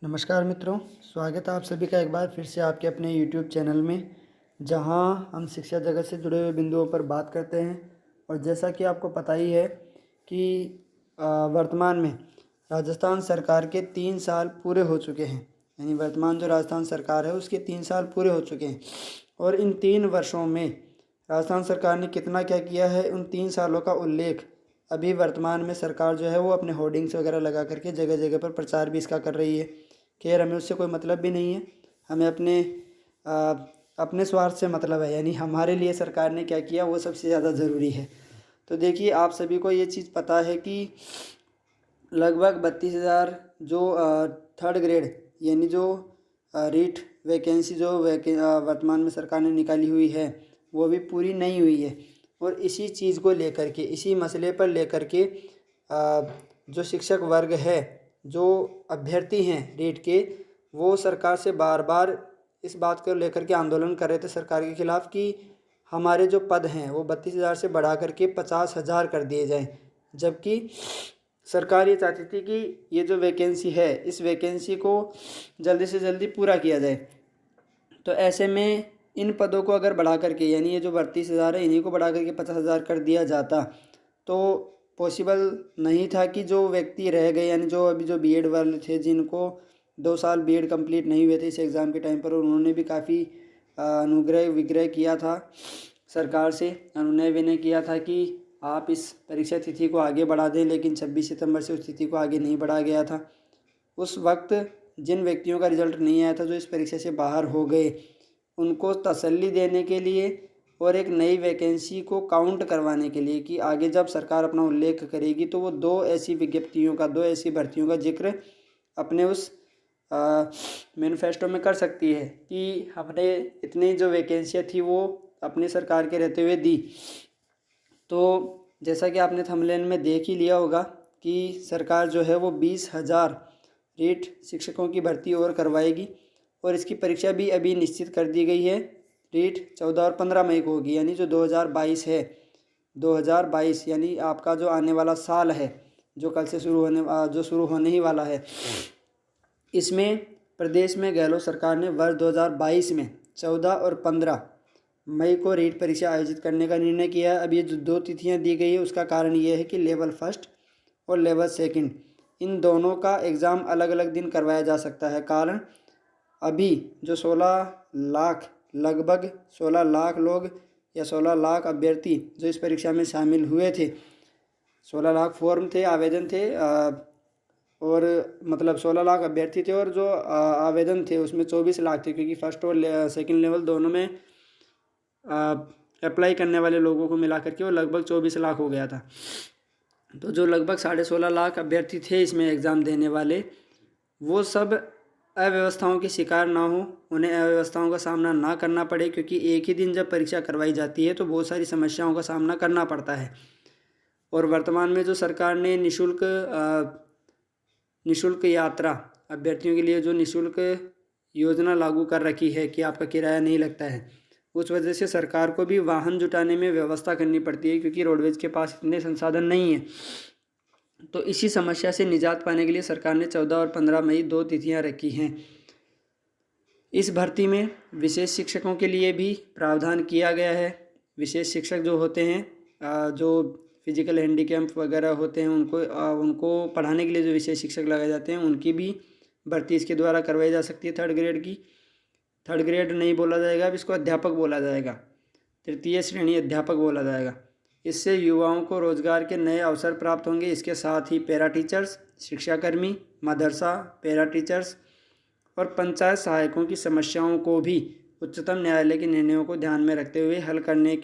नमस्कार मित्रों, स्वागत है आप सभी का एक बार फिर से आपके अपने YouTube चैनल में, जहां हम शिक्षा जगत से जुड़े हुए बिंदुओं पर बात करते हैं। और जैसा कि आपको पता ही है कि वर्तमान में राजस्थान सरकार के 3 साल पूरे हो चुके हैं। यानी वर्तमान जो राजस्थान सरकार है उसके 3 साल पूरे हो चुके हैं। और इन 3 वर्षों में राजस्थान सरकार ने कितना क्या किया है, उन 3 सालों का उल्लेख अभी वर्तमान में सरकार जो है वो अपने होर्डिंग्स वगैरह लगा करके जगह जगह पर प्रचार भी इसका कर रही है। खैर, हमें उससे कोई मतलब भी नहीं है। हमें अपने स्वार्थ से मतलब है, यानी हमारे लिए सरकार ने क्या किया वो सबसे ज़्यादा ज़रूरी है। तो देखिए, आप सभी को ये चीज़ पता है कि लगभग 32,000 जो थर्ड ग्रेड यानी जो रीट वैकेंसी जो वर्तमान में सरकार ने निकाली हुई है वो अभी पूरी नहीं हुई है। और इसी चीज़ को लेकर के, इसी मसले पर लेकर के जो शिक्षक वर्ग है, जो अभ्यर्थी हैं रीट के, वो सरकार से बार बार इस बात को लेकर के आंदोलन कर रहे थे सरकार के खिलाफ़ कि हमारे जो पद हैं वो 32,000 से बढ़ा करके 50,000 कर दिए जाएं। जबकि सरकार ये चाहती थी कि ये जो वैकेंसी है इस वैकेंसी को जल्दी से जल्दी पूरा किया जाए। तो ऐसे में इन पदों को अगर बढ़ा करके, यानी ये जो 32,000 है इन्हीं को बढ़ा करके 50,000 कर दिया जाता तो पॉसिबल नहीं था कि जो व्यक्ति रह गए, यानी जो अभी जो बीएड वाले थे जिनको 2 साल बीएड कंप्लीट नहीं हुए थे इस एग्ज़ाम के टाइम पर, और उन्होंने भी काफ़ी अनुग्रह विग्रह किया था सरकार से, अनुनय विनय किया था कि आप इस परीक्षा तिथि को आगे बढ़ा दें, लेकिन 26 सितंबर से उस तिथि को आगे नहीं बढ़ा गया था। उस वक्त जिन व्यक्तियों का रिजल्ट नहीं आया था, जो इस परीक्षा से बाहर हो गए, उनको तसल्ली देने के लिए और एक नई वैकेंसी को काउंट करवाने के लिए कि आगे जब सरकार अपना उल्लेख करेगी तो वो 2 ऐसी विज्ञप्तियों का, 2 ऐसी भर्तियों का जिक्र अपने उस मैनिफेस्टो में कर सकती है कि हमने इतनी जो वैकेंसियाँ थी वो अपनी सरकार के रहते हुए दी। तो जैसा कि आपने थंबनेल में देख ही लिया होगा कि सरकार जो है वो 20,000 रीट शिक्षकों की भर्ती और करवाएगी, और इसकी परीक्षा भी अभी निश्चित कर दी गई है। रीट 14 और 15 मई को होगी, यानी जो 2022 है, 2022 यानी आपका जो आने वाला साल है, जो कल से शुरू होने ही वाला है। इसमें प्रदेश में गहलोत सरकार ने वर्ष 2022 में 14 और 15 मई को रीट परीक्षा आयोजित करने का निर्णय किया है। अब ये जो 2 तिथियां दी गई है उसका कारण ये है कि लेवल फर्स्ट और लेवल सेकंड इन दोनों का एग्ज़ाम अलग अलग दिन करवाया जा सकता है। कारण अभी जो 16 लाख, लगभग 16 लाख लोग या 16 लाख अभ्यर्थी जो इस परीक्षा में शामिल हुए थे, 16 लाख फॉर्म थे, आवेदन थे, और मतलब 16 लाख अभ्यर्थी थे, और जो आवेदन थे उसमें 24 लाख थे, क्योंकि फर्स्ट और सेकंड लेवल दोनों में अप्लाई करने वाले लोगों को मिला करके वो लगभग 24 लाख हो गया था। तो जो लगभग 16.5 लाख अभ्यर्थी थे इसमें एग्ज़ाम देने वाले, वो सब अव्यवस्थाओं के शिकार ना हो, उन्हें अव्यवस्थाओं का सामना ना करना पड़े, क्योंकि एक ही दिन जब परीक्षा करवाई जाती है तो बहुत सारी समस्याओं का सामना करना पड़ता है। और वर्तमान में जो सरकार ने निःशुल्क यात्रा अभ्यर्थियों के लिए जो निःशुल्क योजना लागू कर रखी है कि आपका किराया नहीं लगता है, उस वजह से सरकार को भी वाहन जुटाने में व्यवस्था करनी पड़ती है, क्योंकि रोडवेज के पास इतने संसाधन नहीं है। तो इसी समस्या से निजात पाने के लिए सरकार ने 14 और 15 मई 2 तिथियां रखी हैं। इस भर्ती में विशेष शिक्षकों के लिए भी प्रावधान किया गया है। विशेष शिक्षक जो होते हैं, जो फिजिकल हैंडीकैप वगैरह होते हैं, उनको पढ़ाने के लिए जो विशेष शिक्षक लगाए जाते हैं, उनकी भी भर्ती इसके द्वारा करवाई जा सकती है। थर्ड ग्रेड की, थर्ड ग्रेड नहीं बोला जाएगा, अब इसको अध्यापक बोला जाएगा, तृतीय श्रेणी अध्यापक बोला जाएगा। इससे युवाओं को रोजगार के नए अवसर प्राप्त होंगे। इसके साथ ही पैरा टीचर्स, शिक्षाकर्मी, मदरसा पैरा टीचर्स और पंचायत सहायकों की समस्याओं को भी उच्चतम न्यायालय के निर्णयों को ध्यान में रखते हुए हल करने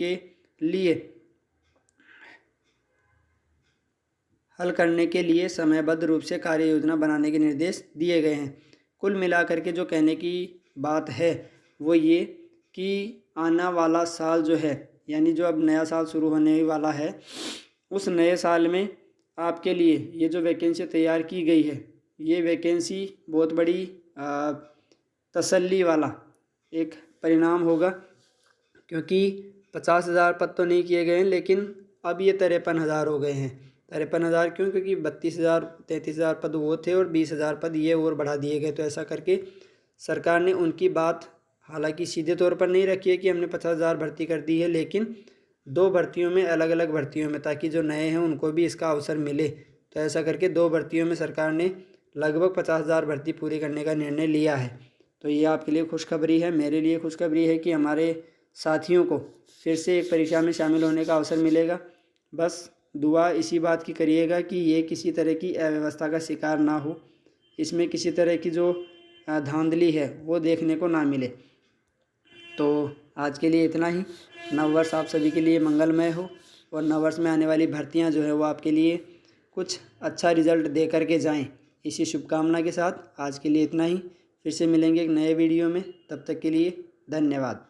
के लिए समयबद्ध रूप से कार्य योजना बनाने के निर्देश दिए गए हैं। कुल मिलाकर के जो कहने की बात है वो ये कि आने वाला साल जो है, यानी जो अब नया साल शुरू होने ही वाला है, उस नए साल में आपके लिए ये जो वैकेंसी तैयार की गई है, ये वैकेंसी बहुत बड़ी तसल्ली वाला एक परिणाम होगा, क्योंकि 50,000 पद तो नहीं किए गए हैं, लेकिन अब ये 53,000 हो गए हैं। 53,000 क्यों? क्योंकि 32,000 33,000 पद वो थे और 20,000 पद ये और बढ़ा दिए गए। तो ऐसा करके सरकार ने उनकी बात हालांकि सीधे तौर पर नहीं रखी है कि हमने 50,000 भर्ती कर दी है, लेकिन 2 भर्तियों में, अलग अलग भर्तियों में, ताकि जो नए हैं उनको भी इसका अवसर मिले। तो ऐसा करके 2 भर्तियों में सरकार ने लगभग 50,000 भर्ती पूरी करने का निर्णय लिया है। तो ये आपके लिए खुशखबरी है। मेरे लिए खुशखबरी है कि हमारे साथियों को फिर से एक परीक्षा में शामिल होने का अवसर मिलेगा। बस दुआ इसी बात की करिएगा कि ये किसी तरह की अव्यवस्था का शिकार ना हो, इसमें किसी तरह की जो धांधली है वो देखने को ना मिले। तो आज के लिए इतना ही। नववर्ष आप सभी के लिए मंगलमय हो और नववर्ष में आने वाली भर्तियां जो है वो आपके लिए कुछ अच्छा रिजल्ट दे करके जाएं, इसी शुभकामना के साथ आज के लिए इतना ही। फिर से मिलेंगे एक नए वीडियो में, तब तक के लिए धन्यवाद।